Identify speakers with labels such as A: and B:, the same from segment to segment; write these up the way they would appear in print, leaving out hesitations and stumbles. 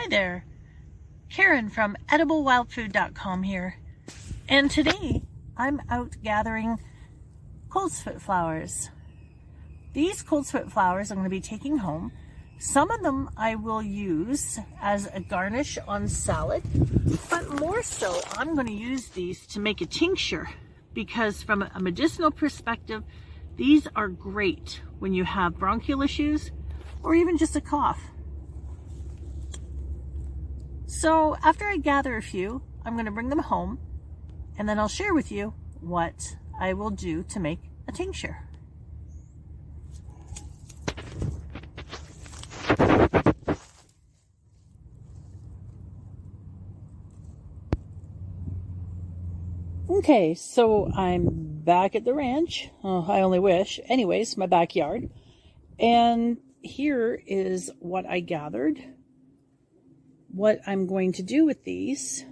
A: Hi there, Karen from EdibleWildFood.com here, and today I'm out gathering coltsfoot flowers. These coltsfoot flowers I'm going to be taking home. Some of them I will use as a garnish on salad, but more so I'm going to use these to make a tincture, because from a medicinal perspective, these are great when you have bronchial issues or even just a cough. So after I gather a few, I'm going to bring them home, and then I'll share with you what I will do to make a tincture. Okay, so I'm back at the ranch. Oh, I only wish. Anyways, my backyard. And here is what I gathered. What I'm going to do with these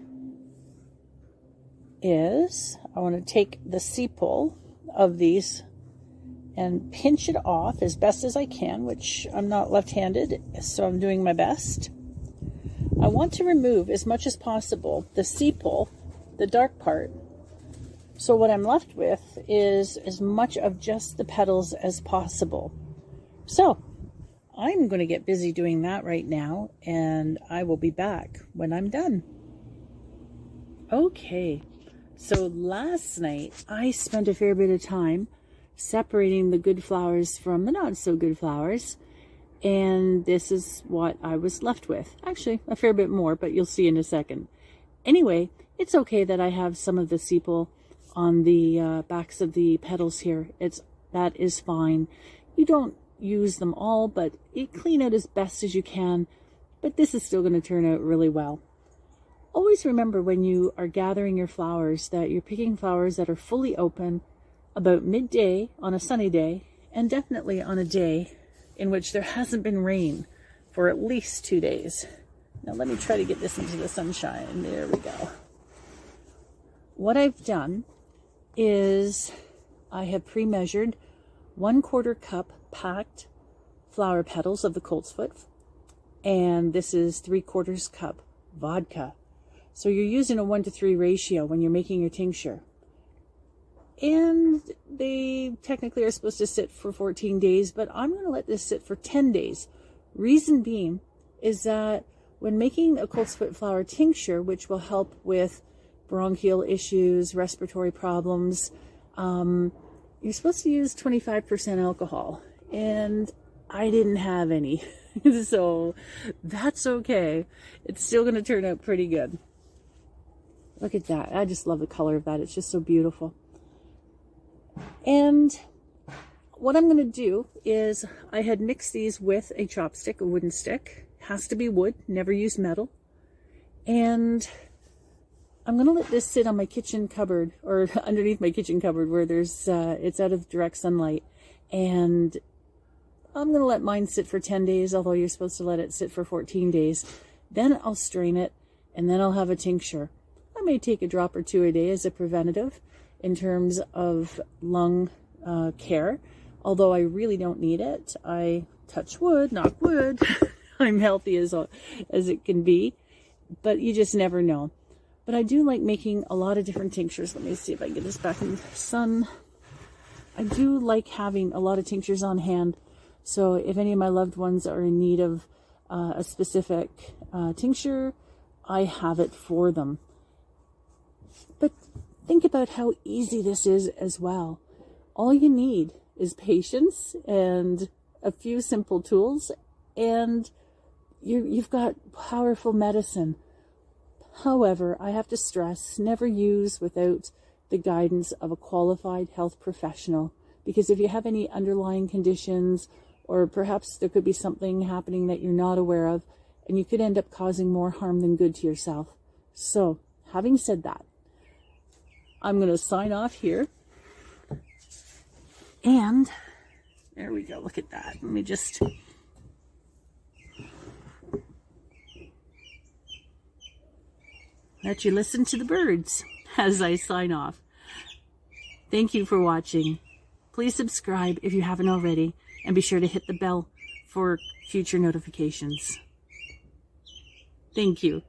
A: is I want to take the sepal of these and pinch it off as best as I can, which I'm not left-handed, so I'm doing my best. I want to remove as much as possible the sepal, the dark part, so what I'm left with is as much of just the petals as possible. So I'm going to get busy doing that right now, and I will be back when I'm done. Okay, so last night I spent a fair bit of time separating the good flowers from the not so good flowers, and this is what I was left with. Actually, a fair bit more, but you'll see in a second. Anyway, it's okay that I have some of the sepal on the backs of the petals here. That is fine. You don't use them all, but you clean out as best as you can, but this is still going to turn out really well. Always remember when you are gathering your flowers that you're picking flowers that are fully open about midday on a sunny day, and definitely on a day in which there hasn't been rain for at least 2 days. Now let me try to get this into the sunshine. There we go. What I've done is I have pre-measured 1/4 cup packed flower petals of the coltsfoot, and this is 3/4 cup vodka. So you're using a 1-to-3 ratio when you're making your tincture. And they technically are supposed to sit for 14 days, but I'm going to let this sit for 10 days. Reason being is that when making a coltsfoot flower tincture, which will help with bronchial issues, respiratory problems, you're supposed to use 25% alcohol, and I didn't have any. So that's okay. It's still going to turn out pretty good. Look at that. I just love the color of that. It's just so beautiful. And what I'm going to do is I had mixed these with a chopstick, a wooden stick. Has to be wood, never use metal. And I'm going to let this sit on my kitchen cupboard, or underneath my kitchen cupboard where there's it's out of direct sunlight. And I'm going to let mine sit for 10 days, although you're supposed to let it sit for 14 days. Then I'll strain it, and then I'll have a tincture. I may take a drop or two a day as a preventative in terms of lung care, although I really don't need it. I touch wood, knock wood. I'm healthy as it can be, but you just never know. But I do like making a lot of different tinctures. Let me see if I can get this back in the sun. I do like having a lot of tinctures on hand. So if any of my loved ones are in need of a specific tincture, I have it for them. But think about how easy this is as well. All you need is patience and a few simple tools, and you've got powerful medicine. However, I have to stress, never use without the guidance of a qualified health professional, because if you have any underlying conditions, or perhaps there could be something happening that you're not aware of, and you could end up causing more harm than good to yourself. So, having said that, I'm going to sign off here. And there we go. Look at that. Let me just... let you listen to the birds as I sign off. Thank you for watching. Please subscribe if you haven't already, and be sure to hit the bell for future notifications. Thank you.